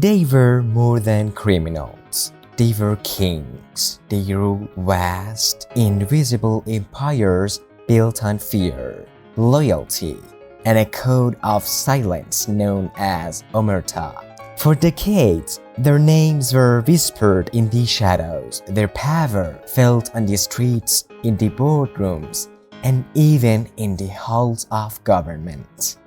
They were more than criminals. They were kings. They ruled vast, invisible empires built on fear, loyalty, and a code of silence known as Omertà. For decades, their names were whispered in the shadows, their power felt on the streets, in the boardrooms, and even in the halls of government.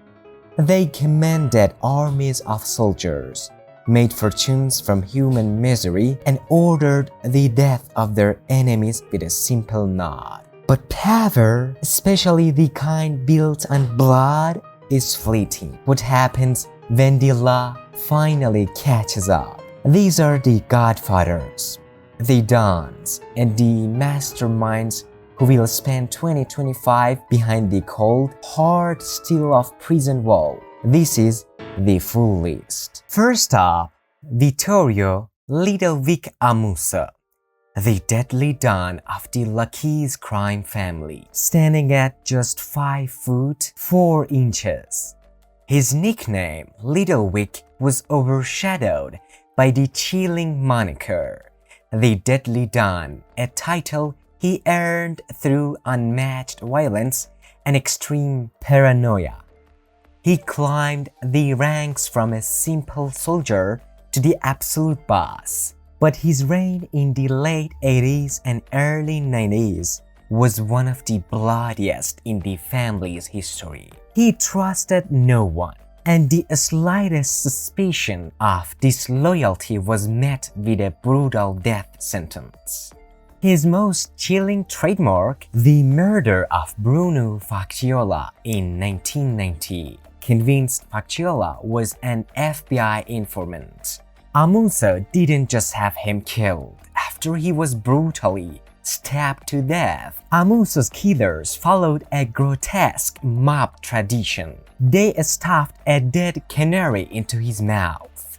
They commanded armies of soldiers, made fortunes from human misery, and ordered the death of their enemies with a simple nod. But power, especially the kind built on blood, is fleeting. What happens when the law finally catches up? These are the godfathers, the dons, and the masterminds who will spend 2025 behind the cold, hard steel of prison wall. This is the full list. First up, Vittorio Ludovic Amuso, the deadly don of the Lucchese crime family, standing at just 5 foot 4 inches. His nickname, Ludovic, was overshadowed by the chilling moniker, the Deadly Don, a title he earned through unmatched violence and extreme paranoia. He climbed the ranks from a simple soldier to the absolute boss. But his reign in the late 80s and early 90s was one of the bloodiest in the family's history. He trusted no one, and the slightest suspicion of disloyalty was met with a brutal death sentence. His most chilling trademark, the murder of Bruno Facciola in 1990, convinced Facciola was an FBI informant. Amuso didn't just have him killed. After he was brutally stabbed to death, Amuso's killers followed a grotesque mob tradition. They stuffed a dead canary into his mouth.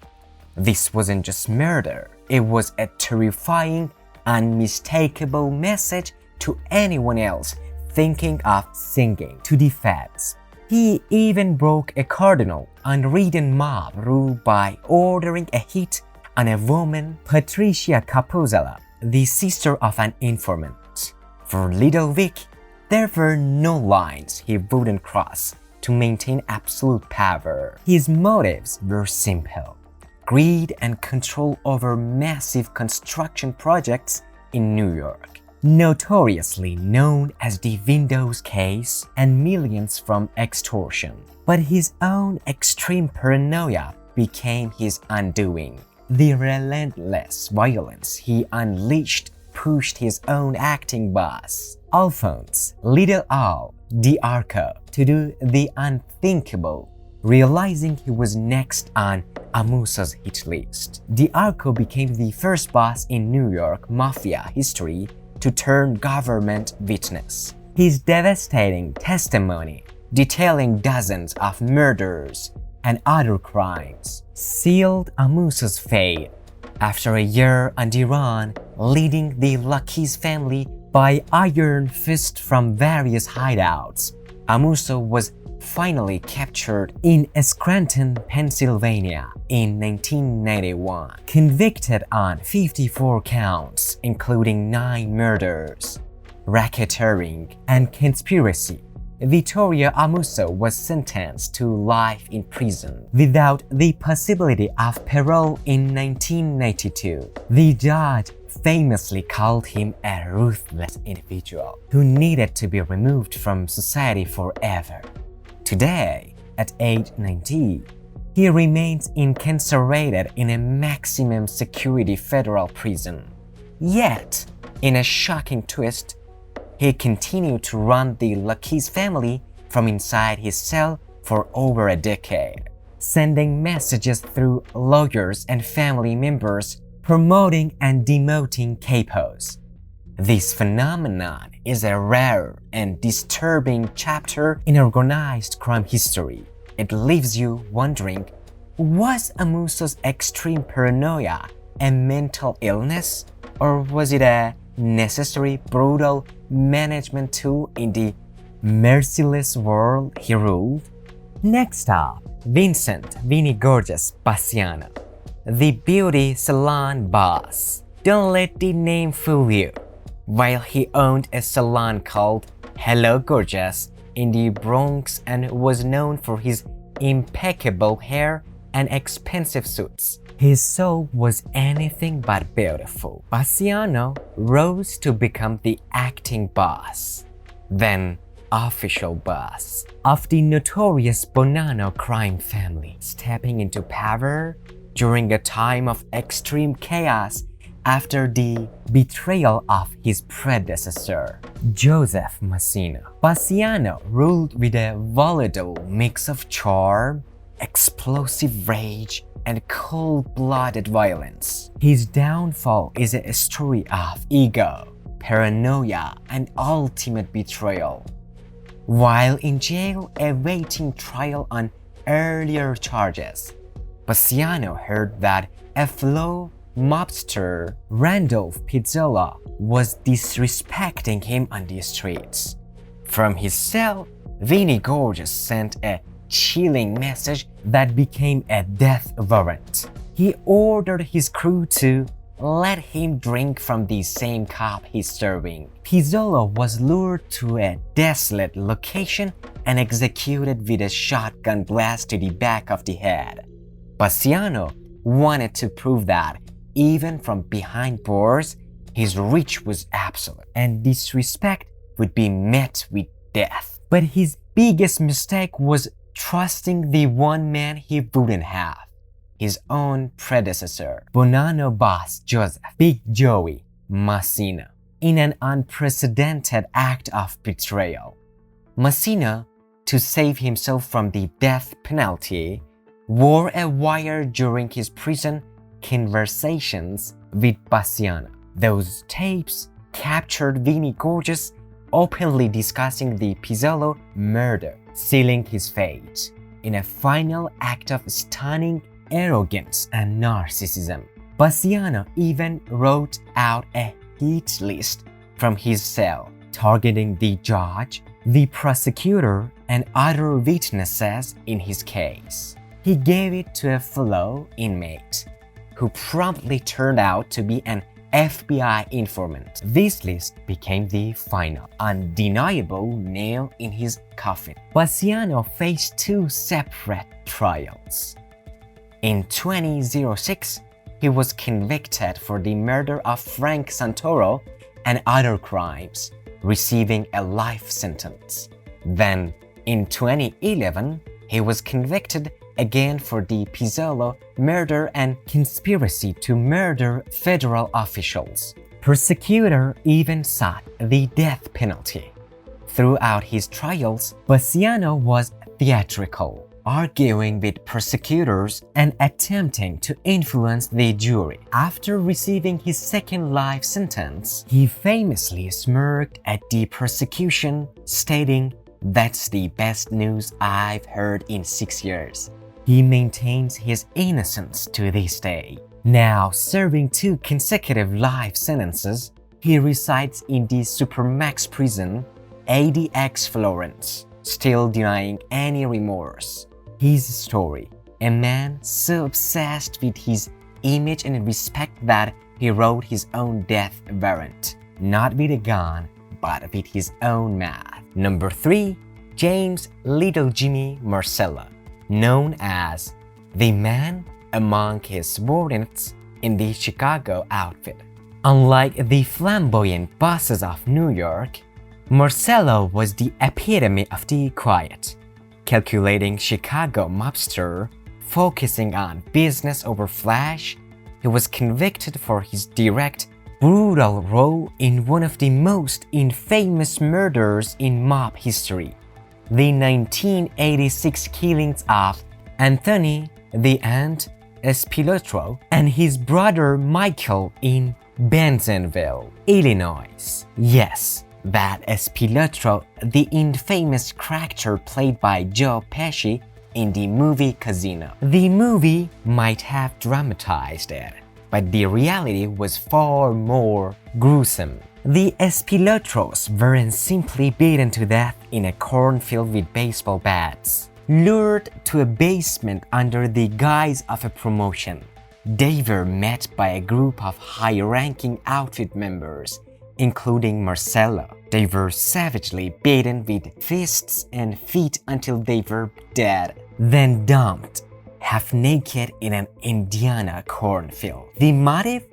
This wasn't just murder, it was a terrifying, unmistakable message to anyone else thinking of singing to the feds. He even broke a cardinal unwritten mob rule by ordering a hit on a woman, Patricia Capozella, the sister of an informant. For Ludovic, there were no lines he wouldn't cross to maintain absolute power. His motives were simple: greed and control over massive construction projects in New York, notoriously known as the Windows case, and millions from extortion. But his own extreme paranoia became his undoing. The relentless violence he unleashed pushed his own acting boss, Alphonse Little Al D'Arco, to do the unthinkable. Realizing he was next on Amuso's hit list, D'Arco became the first boss in New York Mafia history to turn government witness. His devastating testimony, detailing dozens of murders and other crimes, sealed Amuso's fate. After a year on the run, leading the Lucchese family by iron fist from various hideouts, Amuso was finally captured in Scranton, Pennsylvania in 1991, convicted on 54 counts, including 9 murders, racketeering, and conspiracy. Vittorio Amuso was sentenced to life in prison without the possibility of parole in 1992. The judge famously called him a ruthless individual who needed to be removed from society forever. Today, at age 90, he remains incarcerated in a maximum security federal prison. Yet, in a shocking twist, he continued to run the Lucchese family from inside his cell for over a decade, sending messages through lawyers and family members, promoting and demoting capos. This phenomenon is a rare and disturbing chapter in organized crime history. It leaves you wondering, was Amuso's extreme paranoia a mental illness, or was it a necessary, brutal management tool in the merciless world he ruled? Next up, Vincent Vinny Gorgeous Paciano, the beauty salon boss. Don't let the name fool you. While he owned a salon called Hello Gorgeous in the Bronx and was known for his impeccable hair and expensive suits, his soul was anything but beautiful. Bassiano rose to become the acting boss, then official boss, of the notorious Bonanno crime family, stepping into power during a time of extreme chaos after the betrayal of his predecessor, Joseph Massino. Bassiano ruled with a volatile mix of charm, explosive rage, and cold-blooded violence. His downfall is a story of ego, paranoia, and ultimate betrayal. While in jail awaiting trial on earlier charges, Bassiano heard that a fellow mobster, Randolph Pizzola, was disrespecting him on the streets. From his cell, Vinnie Gorgeous sent a chilling message that became a death warrant. He ordered his crew to let him drink from the same cup he's serving. Pizzola was lured to a desolate location and executed with a shotgun blast to the back of the head. Bassiano wanted to prove that, even from behind bars, his reach was absolute, and disrespect would be met with death. But his biggest mistake was trusting the one man he wouldn't have, his own predecessor, Bonanno boss Joseph Big Joey Massino, in an unprecedented act of betrayal. Massino, to save himself from the death penalty, wore a wire during his prison conversations with Bassiano. Those tapes captured Vinnie Gorgeous openly discussing the Pizzolo murder, sealing his fate in a final act of stunning arrogance and narcissism. Bassiano even wrote out a hit list from his cell, targeting the judge, the prosecutor, and other witnesses in his case. He gave it to a fellow inmate, who promptly turned out to be an FBI informant. This list became the final, undeniable nail in his coffin. Bassiano faced two separate trials. In 2006, he was convicted for the murder of Frank Santoro and other crimes, receiving a life sentence. Then, in 2011, he was convicted again for the Pizzolo murder and conspiracy to murder federal officials. Prosecutor even sought the death penalty. Throughout his trials, Bassiano was theatrical, arguing with prosecutors and attempting to influence the jury. After receiving his second life sentence, he famously smirked at the prosecution, stating, "That's the best news I've heard in 6 years." He maintains his innocence to this day. Now serving 2 consecutive life sentences, he resides in the Supermax prison, ADX Florence, still denying any remorse. His story, a man so obsessed with his image and respect that he wrote his own death warrant, not with a gun, but with his own mouth. Number 3. James Little Jimmy Marcella, known as the man among his subordinates in the Chicago outfit. Unlike the flamboyant bosses of New York, Marcello was the epitome of the quiet, calculating Chicago mobster, focusing on business over flash. He was convicted for his direct, brutal role in one of the most infamous murders in mob history, the 1986 killings of Anthony the Ant Espilotro and his brother Michael in Bentonville, Illinois. Yes, that Espilotro, the infamous character played by Joe Pesci in the movie Casino. The movie might have dramatized it, but the reality was far more gruesome. The Espilotros weren't simply beaten to death in a cornfield with baseball bats, lured to a basement under the guise of a promotion. They were met by a group of high-ranking outfit members, including Marcello. They were savagely beaten with fists and feet until they were dead, then dumped half-naked in an Indiana cornfield. The motive?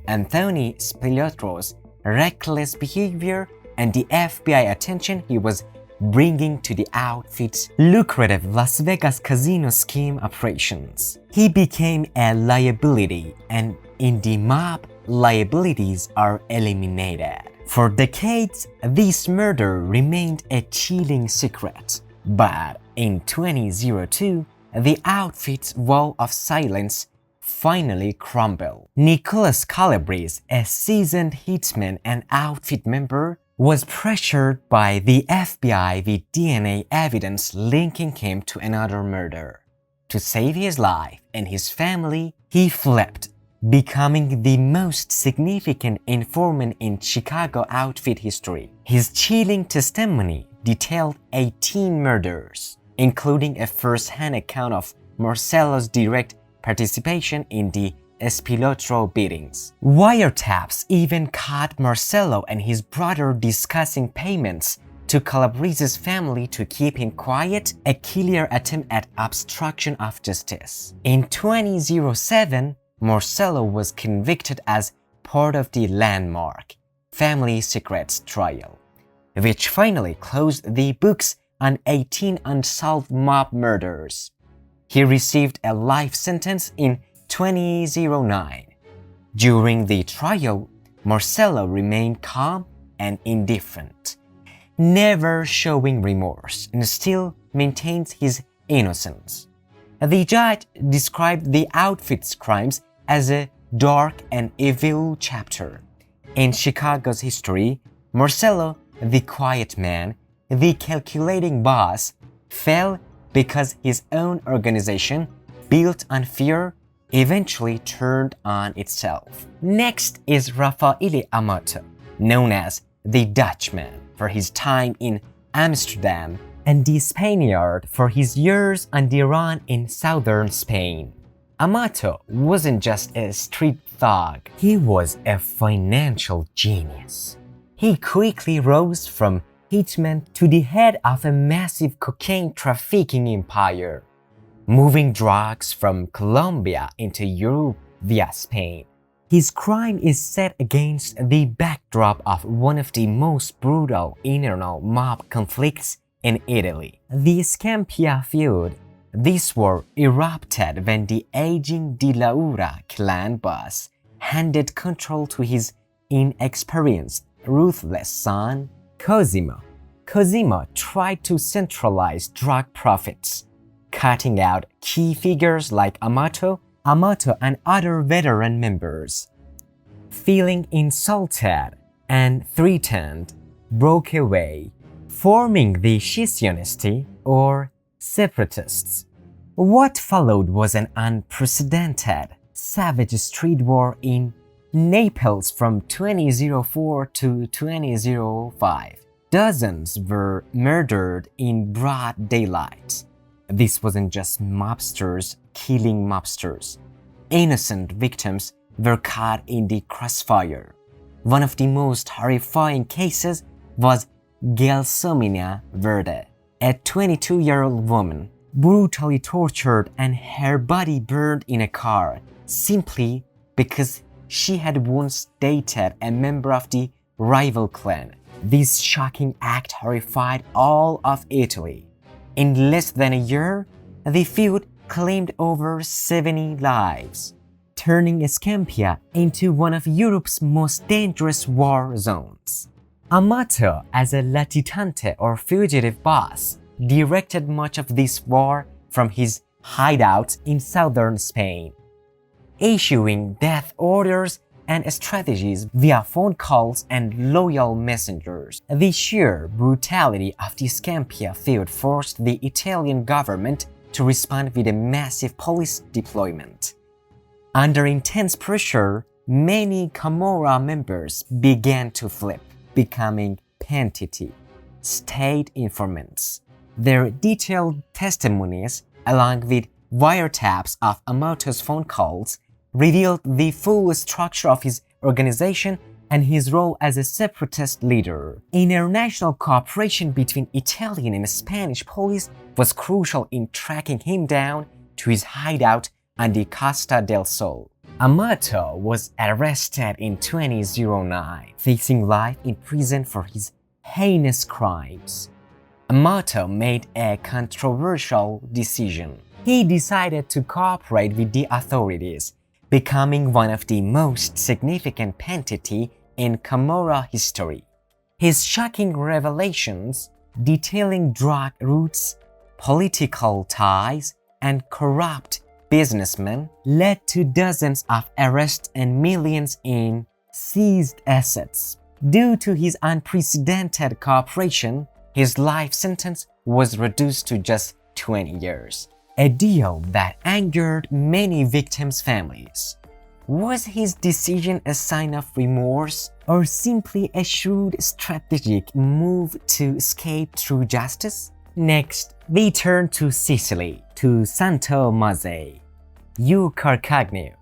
Anthony Spiliotro's reckless behavior and the FBI attention he was bringing to the outfit's lucrative Las Vegas casino scheme operations. He became a liability, and in the mob, liabilities are eliminated. For decades, this murder remained a chilling secret. But in 2002, the outfit's wall of silence finally crumbled. Nicholas Calabrese, a seasoned hitman and outfit member, was pressured by the FBI with DNA evidence linking him to another murder. To save his life and his family, he flipped, becoming the most significant informant in Chicago outfit history. His chilling testimony detailed 18 murders, including a first-hand account of Marcello's direct participation in the Spilotro beatings. Wiretaps even caught Marcello and his brother discussing payments to Calabrese's family to keep him quiet, a clear attempt at obstruction of justice. In 2007, Marcello was convicted as part of the landmark Family Secrets trial, which finally closed the books on 18 unsolved mob murders. He received a life sentence in 2009. During the trial, Marcello remained calm and indifferent, never showing remorse, and still maintains his innocence. The judge described the outfit's crimes as a dark and evil chapter in Chicago's history. Marcello, the quiet man, the calculating boss, fell because his own organization, built on fear, eventually turned on itself. Next is Raffaele Amato, known as the Dutchman for his time in Amsterdam and the Spaniard for his years on the run in southern Spain. Amato wasn't just a street thug, he was a financial genius. He quickly rose from hitman to the head of a massive cocaine trafficking empire, moving drugs from Colombia into Europe via Spain. His crime is set against the backdrop of one of the most brutal internal mob conflicts in Italy, the Scampia feud. This war erupted when the aging De Laura clan boss handed control to his inexperienced, ruthless son, Cosimo. Cosimo tried to centralize drug profits, cutting out key figures like Amato, and other veteran members. Feeling insulted and threatened, broke away, forming the Scissionisti or separatists. What followed was an unprecedented, savage street war in Naples from 2004 to 2005. Dozens were murdered in broad daylight. This wasn't just mobsters killing mobsters. Innocent victims were caught in the crossfire. One of the most horrifying cases was Gelsomina Verde, a 22-year-old woman brutally tortured and her body burned in a car simply because she had once dated a member of the rival clan. This shocking act horrified all of Italy. In less than a year, the feud claimed over 70 lives, turning Scampia into one of Europe's most dangerous war zones. Amato, as a latitante or fugitive boss, directed much of this war from his hideout in southern Spain, issuing death orders and strategies via phone calls and loyal messengers. The sheer brutality of the Scampia feud forced the Italian government to respond with a massive police deployment. Under intense pressure, many Camorra members began to flip, becoming pentiti, state informants. Their detailed testimonies, along with wiretaps of Amato's phone calls, revealed the full structure of his organization and his role as a separatist leader. International cooperation between Italian and Spanish police was crucial in tracking him down to his hideout on the Costa del Sol. Omertà was arrested in 2009, facing life in prison for his heinous crimes. Omertà made a controversial decision. He decided to cooperate with the authorities, becoming one of the most significant entities in Camorra history. His shocking revelations, detailing drug routes, political ties, and corrupt businessmen, led to dozens of arrests and millions in seized assets. Due to his unprecedented cooperation, his life sentence was reduced to just 20 years, a deal that angered many victims' families. Was his decision a sign of remorse or simply a shrewd strategic move to escape through justice? Next, we turn to Sicily, to Santo Mazzei. U Carcagno,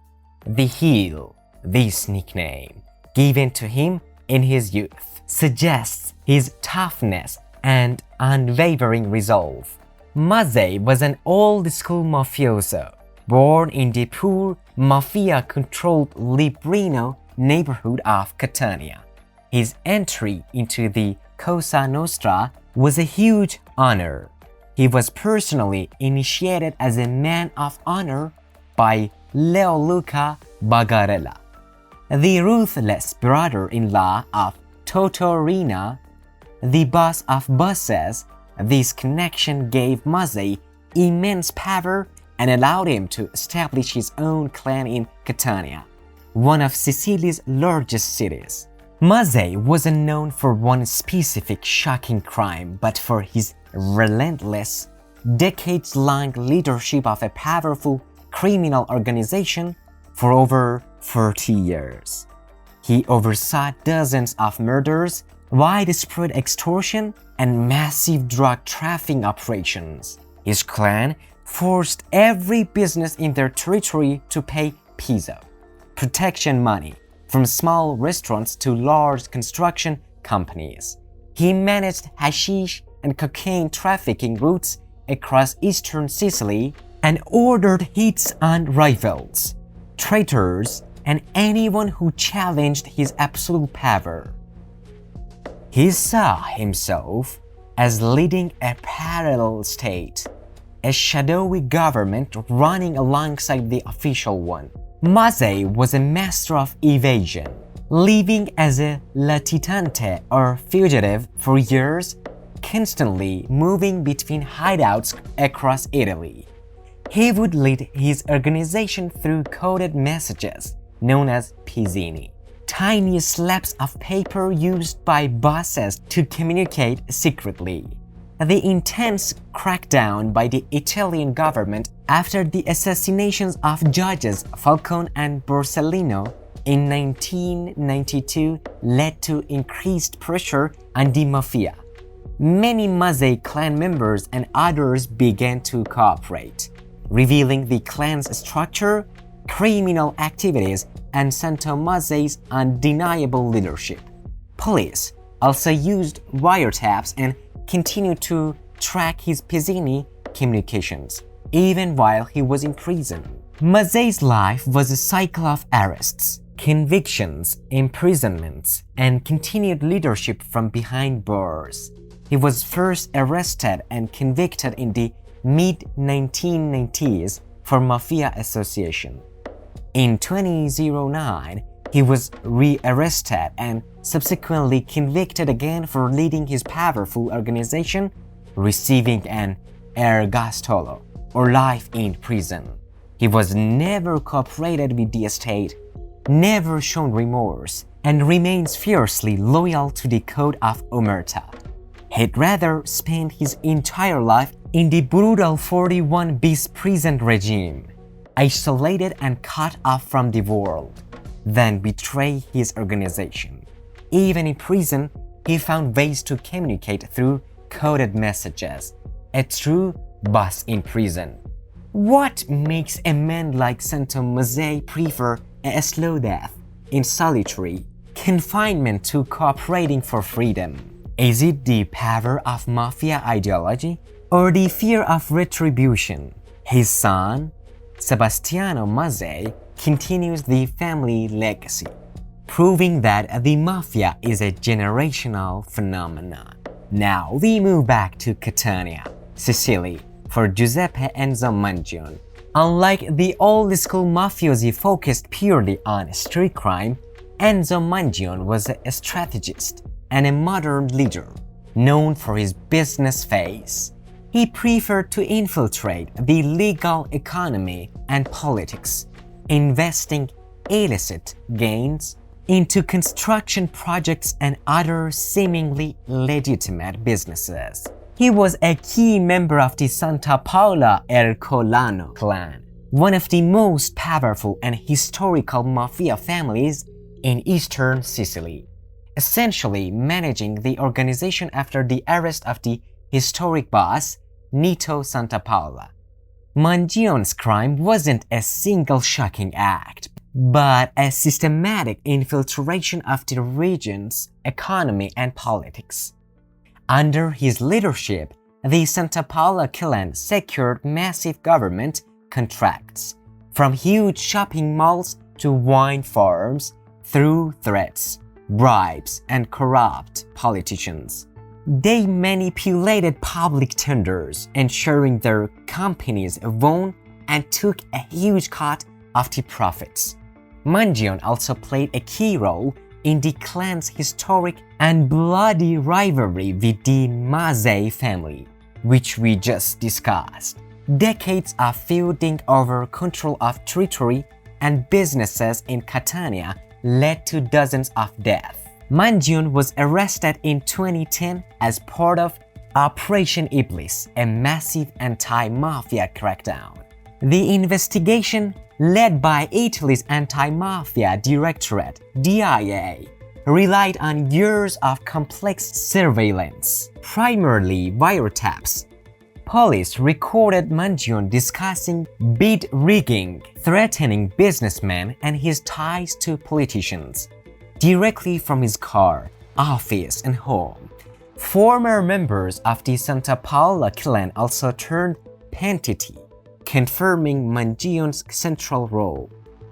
the Heel, this nickname, given to him in his youth, suggests his toughness and unwavering resolve. Mazzei was an old-school mafioso, born in the poor, mafia-controlled Librino neighborhood of Catania. His entry into the Cosa Nostra was a huge honor. He was personally initiated as a man of honor by Leoluca Bagarella, the ruthless brother-in-law of Totorina, the boss of bosses. This connection gave Mazzei immense power and allowed him to establish his own clan in Catania, one of Sicily's largest cities. Mazzei wasn't known for one specific shocking crime, but for his relentless, decades-long leadership of a powerful criminal organization for over 40 years. He oversaw dozens of murders, widespread extortion, and massive drug trafficking operations. His clan forced every business in their territory to pay peso protection money, from small restaurants to large construction companies. He managed hashish and cocaine trafficking routes across eastern Sicily and ordered hits on rivals, traitors, and anyone who challenged his absolute power. He saw himself as leading a parallel state, a shadowy government running alongside the official one. Mazzei was a master of evasion, living as a latitante or fugitive for years, constantly moving between hideouts across Italy. He would lead his organization through coded messages known as pizzini, tiny slabs of paper used by bosses to communicate secretly. The intense crackdown by the Italian government after the assassinations of judges Falcone and Borsellino in 1992 led to increased pressure on the mafia. Many Mazzei clan members and others began to cooperate, revealing the clan's structure, criminal activities, and Santo Mazzei's undeniable leadership. Police also used wiretaps and continued to track his pizzini communications, even while he was in prison. Mazzei's life was a cycle of arrests, convictions, imprisonments, and continued leadership from behind bars. He was first arrested and convicted in the mid-1990s for mafia association. In 2009, he was re-arrested and subsequently convicted again for leading his powerful organization, receiving an ergastolo, or life in prison. He was never cooperated with the state, never shown remorse, and remains fiercely loyal to the code of Omertà. He'd rather spend his entire life in the brutal 41 bis prison regime, isolated and cut off from the world, than betray his organization. Even in prison, he found ways to communicate through coded messages, a true boss in prison. What makes a man like Santo Mazzei prefer a slow death in solitary confinement to cooperating for freedom? Is it the power of mafia ideology or the fear of retribution? His son, Sebastiano Mazzei, continues the family legacy, proving that the mafia is a generational phenomenon. Now we move back to Catania, Sicily, for Giuseppe Enzo Mangione. Unlike the old-school mafiosi focused purely on street crime, Enzo Mangione was a strategist and a modern leader, known for his business face. He preferred to infiltrate the legal economy and politics, investing illicit gains into construction projects and other seemingly legitimate businesses. He was a key member of the Santa Paola Ercolano clan, one of the most powerful and historical mafia families in eastern Sicily, essentially managing the organization after the arrest of the historic boss, Nito Santapaola. Mangione's crime wasn't a single shocking act, but a systematic infiltration of the region's economy and politics. Under his leadership, the Santa Paola clan secured massive government contracts, from huge shopping malls to wine farms, through threats, bribes, and corrupt politicians. They manipulated public tenders, ensuring their companies won and took a huge cut of the profits. Mangione also played a key role in the clan's historic and bloody rivalry with the Mazzei family, which we just discussed. Decades of feuding over control of territory and businesses in Catania led to dozens of deaths. Mangione was arrested in 2010 as part of Operation Iblis, a massive anti-mafia crackdown. The investigation, led by Italy's Anti-Mafia Directorate (DIA), relied on years of complex surveillance, primarily wiretaps. Police recorded Mangione discussing bid rigging, threatening businessmen and his ties to politicians, directly from his car, office, and home. Former members of the Santa Paola clan also turned pentiti, confirming Mangione's central role.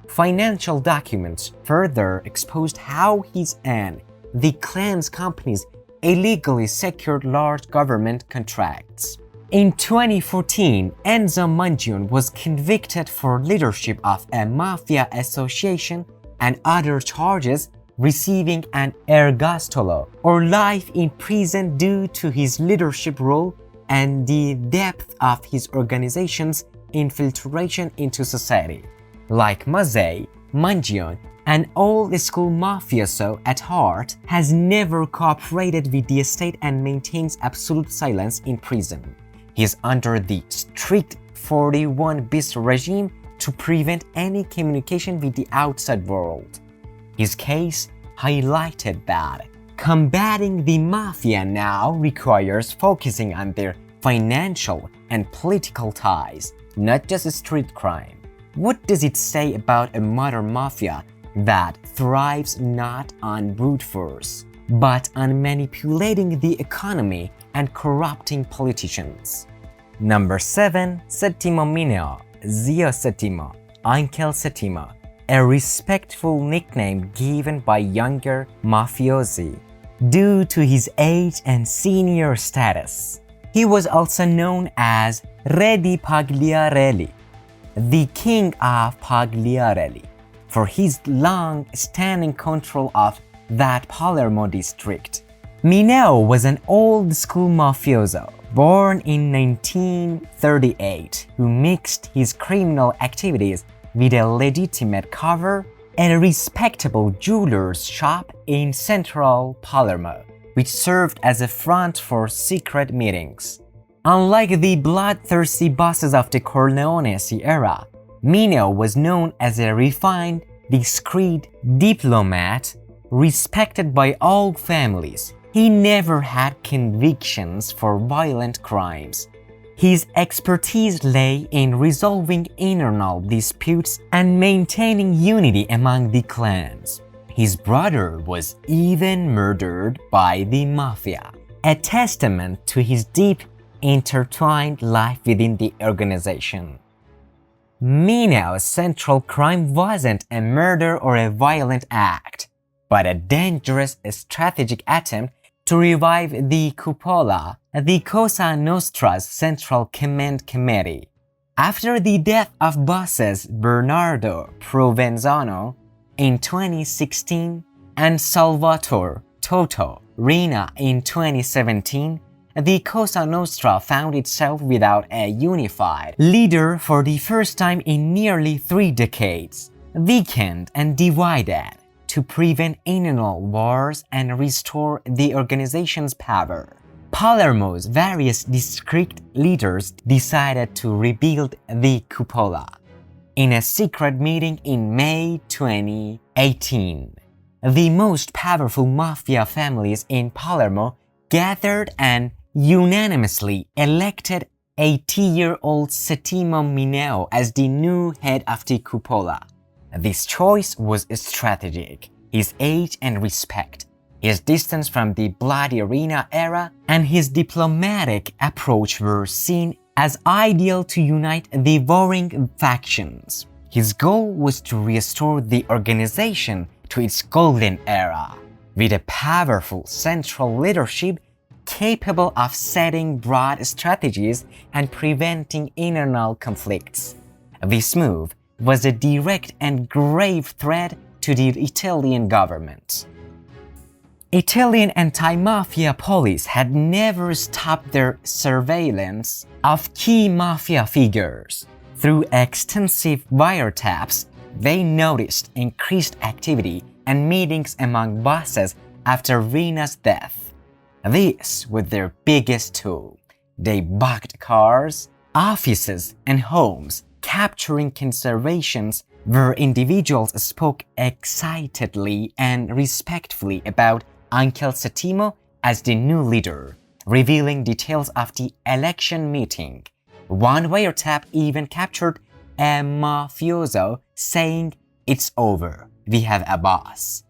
Financial documents further exposed how his and the clan's companies illegally secured large government contracts. In 2014, Enzo Mangione was convicted for leadership of a mafia association and other charges, receiving an ergastolo or life in prison due to his leadership role and the depth of his organization's infiltration into society. Like Mazzei, Mangione, an old-school mafioso at heart, has never cooperated with the state and maintains absolute silence in prison. He is under the strict 41-bis regime to prevent any communication with the outside world. His case highlighted that combating the mafia now requires focusing on their financial and political ties, not just street crime. What does it say about a modern mafia that thrives not on brute force, but on manipulating the economy and corrupting politicians? Number 7. Settimo Mineo, Zio Settimo, Uncle Settimo, a respectful nickname given by younger mafiosi due to his age and senior status. He was also known as Re di Pagliarelli, the King of Pagliarelli, for his long-standing control of that Palermo district. Mineo was an old-school mafioso born in 1938 who mixed his criminal activities with a legitimate cover and a respectable jeweler's shop in central Palermo, which served as a front for secret meetings. Unlike the bloodthirsty bosses of the Corleonesi era, Mineo was known as a refined, discreet diplomat respected by all families. He never had convictions for violent crimes, His expertise lay in resolving internal disputes and maintaining unity among the clans. His brother was even murdered by the mafia, a testament to his deep, intertwined life within the organization. Minao's central crime wasn't a murder or a violent act, but a dangerous strategic attempt to revive the cupola, the Cosa Nostra's Central Command Committee. After the death of bosses Bernardo Provenzano in 2016 and Salvatore Toto Rina in 2017, the Cosa Nostra found itself without a unified leader for the first time in nearly 3 decades, weakened and divided. To prevent internal wars and restore the organization's power, Palermo's various district leaders decided to rebuild the cupola. In a secret meeting in May 2018, the most powerful mafia families in Palermo gathered and unanimously elected 80-year-old Settimo Mineo as the new head of the cupola. This choice was strategic. His age and respect, his distance from the bloody arena era, and his diplomatic approach were seen as ideal to unite the warring factions. His goal was to restore the organization to its golden era, with a powerful central leadership capable of setting broad strategies and preventing internal conflicts. This move was a direct and grave threat to the Italian government. Italian anti-mafia police had never stopped their surveillance of key mafia figures. Through extensive wiretaps, they noticed increased activity and meetings among bosses after Rina's death. This was their biggest tool. They bugged cars, offices, and homes, capturing conversations where individuals spoke excitedly and respectfully about Uncle Settimo as the new leader, revealing details of the election meeting. One wiretap even captured a mafioso saying, "It's over, we have a boss."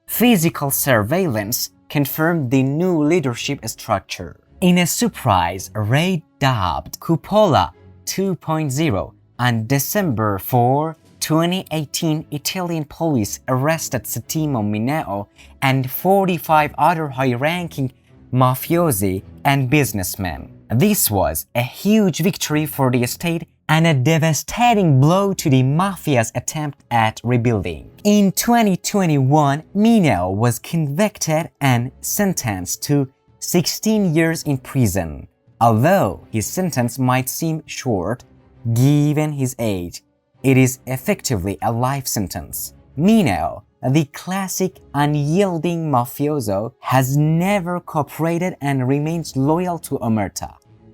Physical surveillance confirmed the new leadership structure. In a surprise raid dubbed Cupola 2.0, on December 4, 2018, Italian police arrested Settimo Mineo and 45 other high-ranking mafiosi and businessmen. This was a huge victory for the state and a devastating blow to the mafia's attempt at rebuilding. In 2021, Mineo was convicted and sentenced to 16 years in prison. Although his sentence might seem short, given his age, it is effectively a life sentence. Mineo, the classic unyielding mafioso, has never cooperated and remains loyal to Omertà,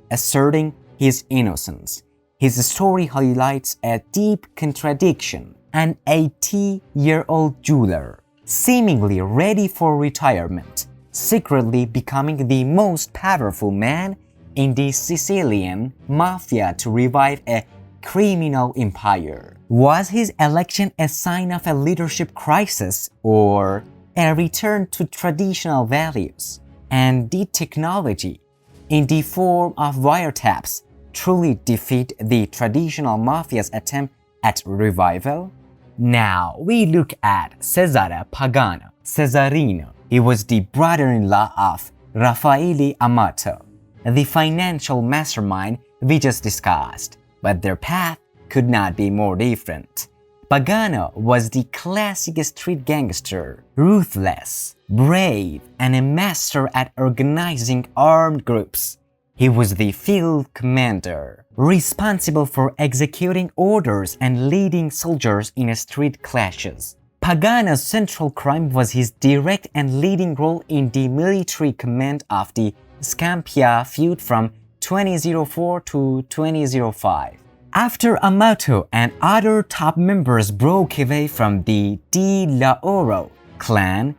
asserting his innocence. His story highlights a deep contradiction. An 80-year-old jeweler, seemingly ready for retirement, secretly becoming the most powerful man in the Sicilian mafia to revive a criminal empire. Was his election a sign of a leadership crisis or a return to traditional values? And did technology, in the form of wiretaps, truly defeat the traditional mafia's attempt at revival? Now we look at Cesare Pagano, Cesarino. He was the brother-in-law of Raffaele Amato, the financial mastermind we just discussed, but their path could not be more different. Pagano was the classic street gangster, ruthless, brave, and a master at organizing armed groups. He was the field commander, responsible for executing orders and leading soldiers in street clashes. Pagano's central crime was his direct and leading role in the military command of the Scampia feud from 2004 to 2005. After Amato and other top members broke away from the Di Lauro clan,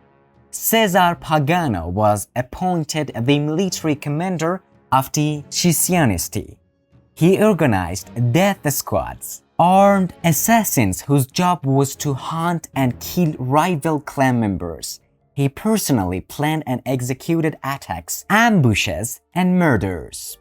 Cesare Pagano was appointed the military commander of the Scissionisti. He organized death squads, armed assassins whose job was to hunt and kill rival clan members. He personally planned and executed attacks, ambushes, and murders.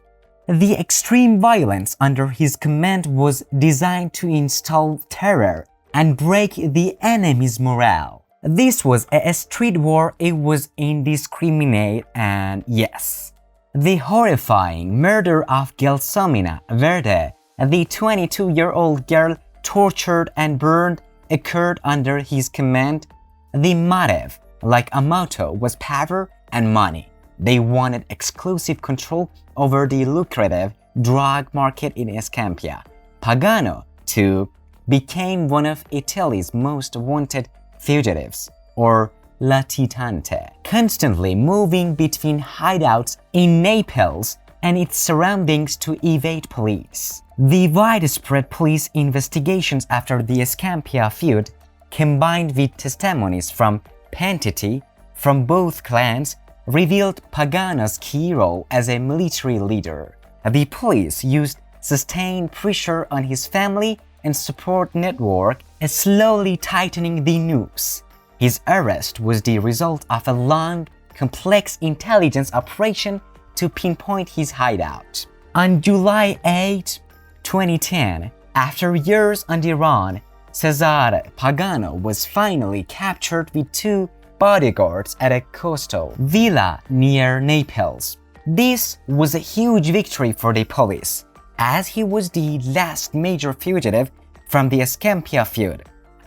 The extreme violence under his command was designed to install terror and break the enemy's morale. This was a street war. It was indiscriminate, and yes, the horrifying murder of Gelsomina Verde, the 22-year-old girl tortured and burned, occurred under his command. The motive, like a motto, was power and money. They wanted exclusive control over the lucrative drug market in Escampia. Pagano, too, became one of Italy's most wanted fugitives, or latitante, constantly moving between hideouts in Naples and its surroundings to evade police. The widespread police investigations after the Escampia feud, combined with testimonies from Pentiti from both clans, revealed Pagano's key role as a military leader. The police used sustained pressure on his family and support network, slowly tightening the noose. His arrest was the result of a long, complex intelligence operation to pinpoint his hideout. On July 8, 2010, after years on the run, Cesare Pagano was finally captured with 2 bodyguards at a coastal villa near Naples. This was a huge victory for the police, as he was the last major fugitive from the Escampia feud.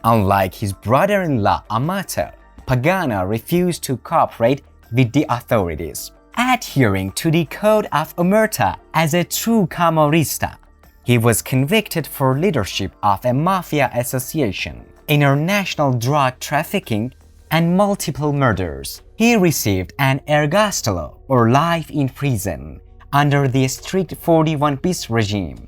Unlike his brother-in-law Amato, Pagano refused to cooperate with the authorities, adhering to the code of Omertà as a true Camorrista. He was convicted for leadership of a mafia association, international drug trafficking, and multiple murders. He received an ergastolo, or life in prison, under the strict 41-bis regime.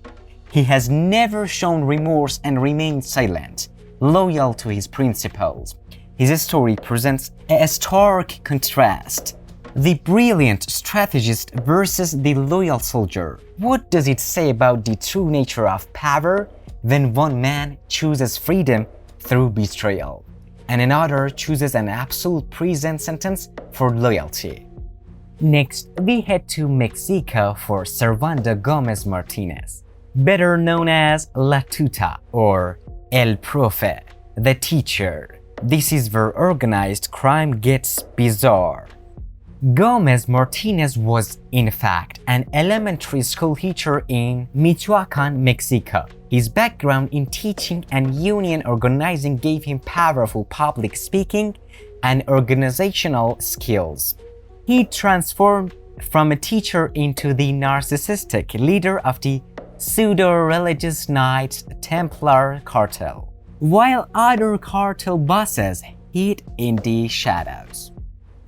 He has never shown remorse and remained silent, loyal to his principles. His story presents a stark contrast: the brilliant strategist versus the loyal soldier. What does it say about the true nature of power when one man chooses freedom through betrayal, and another chooses an absolute prison sentence for loyalty? Next, we head to Mexico for Servando Gomez Martinez, better known as La Tuta or El Profe, the teacher. This is where organized crime gets bizarre. Gomez Martinez was, in fact, an elementary school teacher in Michoacan, Mexico. His background in teaching and union organizing gave him powerful public speaking and organizational skills. He transformed from a teacher into the narcissistic leader of the pseudo-religious Knights Templar cartel, while other cartel bosses hid in the shadows.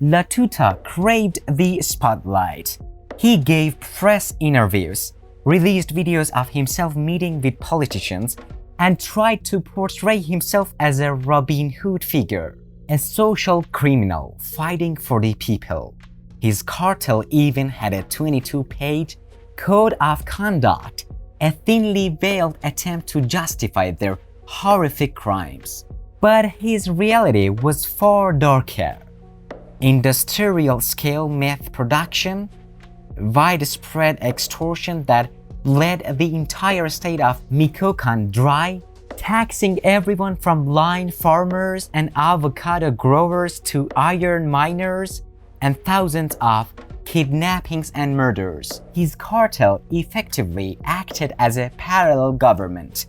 La Tuta craved the spotlight. He gave press interviews, released videos of himself meeting with politicians, and tried to portray himself as a Robin Hood figure, a social criminal fighting for the people. His cartel even had a 22-page code of conduct, a thinly veiled attempt to justify their horrific crimes. But his reality was far darker. Industrial-scale meth production, widespread extortion that bled the entire state of Michoacan dry, taxing everyone from line farmers and avocado growers to iron miners, and thousands of kidnappings and murders. His cartel effectively acted as a parallel government,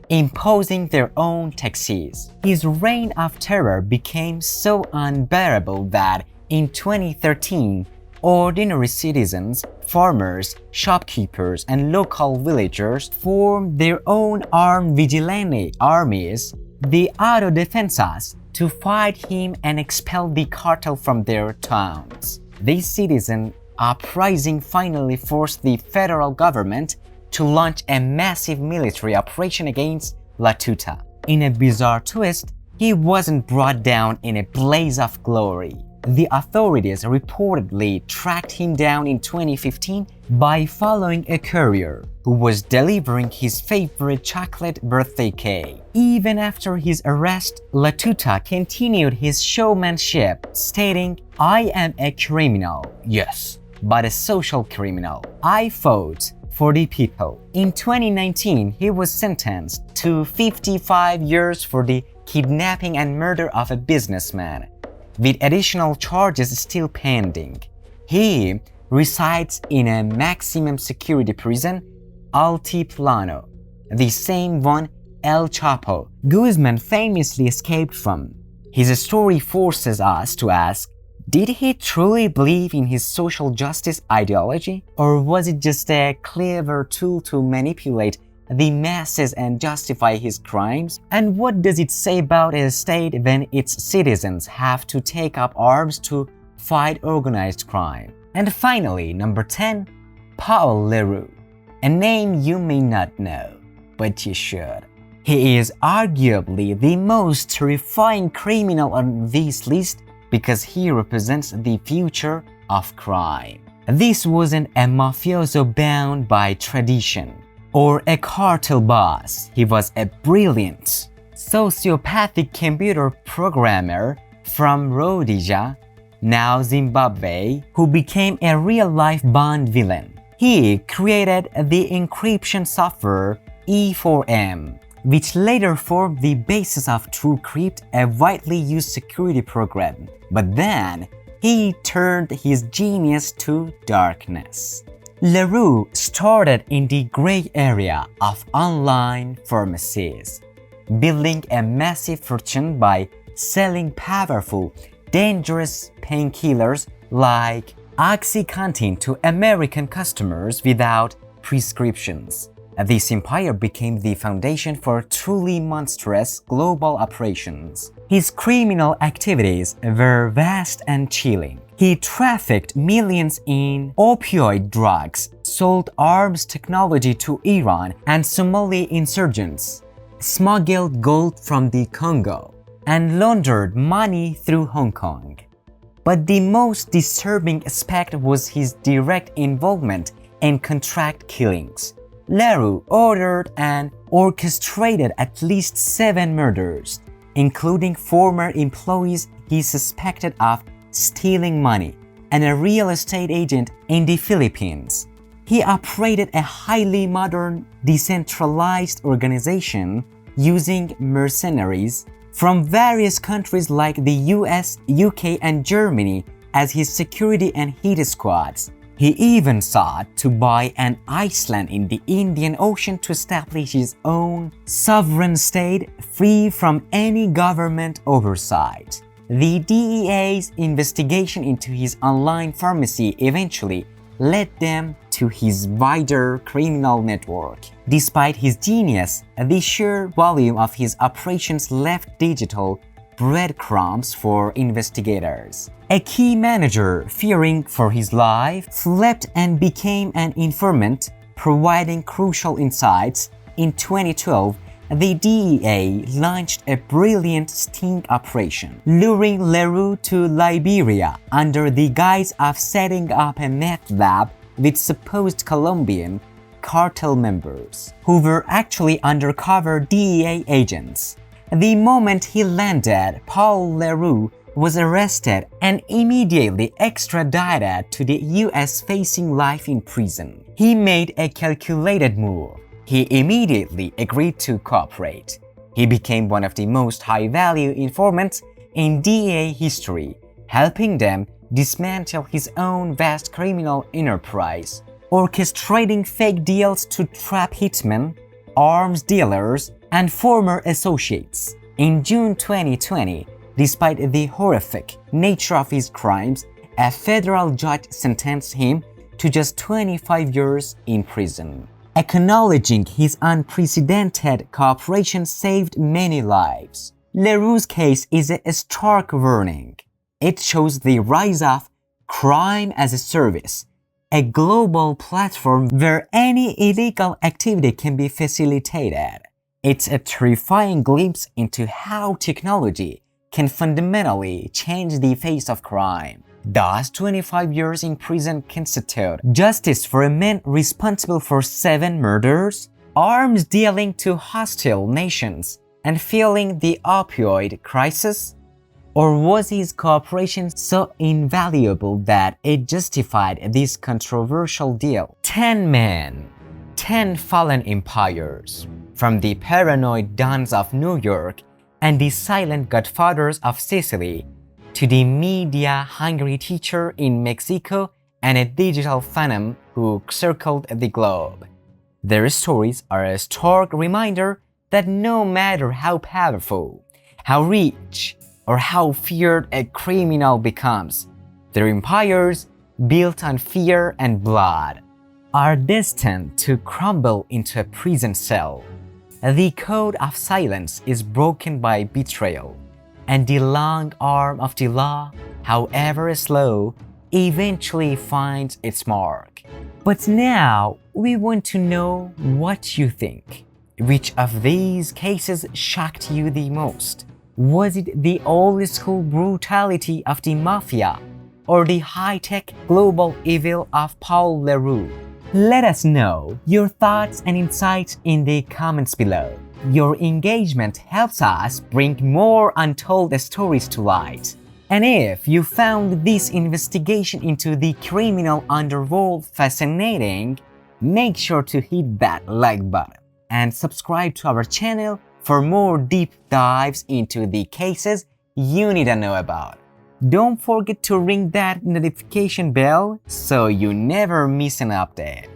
imposing their own taxes. His reign of terror became so unbearable that in 2013, ordinary citizens, farmers, shopkeepers, and local villagers formed their own armed vigilante armies, the autodefensas, to fight him and expel the cartel from their towns. This citizen uprising finally forced the federal government to launch a massive military operation against La Tuta. In a bizarre twist, he wasn't brought down in a blaze of glory. the authorities reportedly tracked him down in 2015 by following a courier who was delivering his favorite chocolate birthday cake. Even after his arrest, Latuta continued his showmanship, stating, "I am a criminal, yes, but a social criminal. I fought for the people." In 2019, he was sentenced to 55 years for the kidnapping and murder of a businessman, with additional charges still pending. He resides in a maximum security prison, Altiplano, the same one El Chapo Guzman famously escaped from. His story forces us to ask, did he truly believe in his social justice ideology? Or was it just a clever tool to manipulate the masses and justify his crimes? And what does it say about a state when its citizens have to take up arms to fight organized crime? And finally, number 10, Paul Leroux. A name you may not know, but you should. He is arguably the most terrifying criminal on this list because he represents the future of crime. This wasn't a mafioso bound by tradition or a cartel boss. He was a brilliant, sociopathic computer programmer from Rhodesia, now Zimbabwe, who became a real-life Bond villain. He created the encryption software E4M, which later formed the basis of TrueCrypt, a widely used security program. But then, he turned his genius to darkness. Leroux started in the gray area of online pharmacies, building a massive fortune by selling powerful, dangerous painkillers like OxyContin to American customers without prescriptions. This empire became the foundation for truly monstrous global operations. His criminal activities were vast and chilling. He trafficked millions in opioid drugs, sold arms technology to Iran and Somali insurgents, smuggled gold from the Congo, and laundered money through Hong Kong. But the most disturbing aspect was his direct involvement in contract killings. Leroux ordered and orchestrated at least 7 murders, including former employees he suspected of stealing money and a real estate agent in the Philippines. He operated a highly modern, decentralized organization using mercenaries from various countries like the US, UK, and Germany as his security and hit squads. He even sought to buy an island in the Indian Ocean to establish his own sovereign state free from any government oversight. The DEA's investigation into his online pharmacy eventually led them to his wider criminal network. Despite his genius, the sheer volume of his operations left digital breadcrumbs for investigators. A key manager, fearing for his life, fled and became an informant, providing crucial insights. In 2012, the DEA launched a brilliant sting operation, luring Leroux to Liberia under the guise of setting up a meth lab with supposed Colombian cartel members, who were actually undercover DEA agents. The moment he landed, Paul Leroux was arrested and immediately extradited to the US, facing life in prison. He made a calculated move. He immediately agreed to cooperate. He became one of the most high-value informants in DEA history, helping them dismantle his own vast criminal enterprise, orchestrating fake deals to trap hitmen, arms dealers, and former associates. In June 2020, despite the horrific nature of his crimes, a federal judge sentenced him to just 25 years in prison. Acknowledging his unprecedented cooperation saved many lives. Leroux's case is a stark warning. It shows the rise of crime as a service, a global platform where any illegal activity can be facilitated. It's a terrifying glimpse into how technology can fundamentally change the face of crime. Thus, 25 years in prison constitute justice for a man responsible for 7 murders, arms dealing to hostile nations, and fueling the opioid crisis? Or was his cooperation so invaluable that it justified this controversial deal? 10 men, 10 fallen empires. From the paranoid dons of New York and the silent godfathers of Sicily, to the media-hungry teacher in Mexico and a digital phantom who circled the globe. Their stories are a stark reminder that no matter how powerful, how rich, or how feared a criminal becomes, their empires, built on fear and blood, are destined to crumble into a prison cell. The code of silence is broken by betrayal, and the long arm of the law, however slow, eventually finds its mark. But now, we want to know what you think. Which of these cases shocked you the most? Was it the old-school brutality of the mafia, or the high-tech global evil of Paul Leroux? Let us know your thoughts and insights in the comments below. Your engagement helps us bring more untold stories to light. And if you found this investigation into the criminal underworld fascinating, make sure to hit that like button and subscribe to our channel for more deep dives into the cases you need to know about. Don't forget to ring that notification bell so you never miss an update.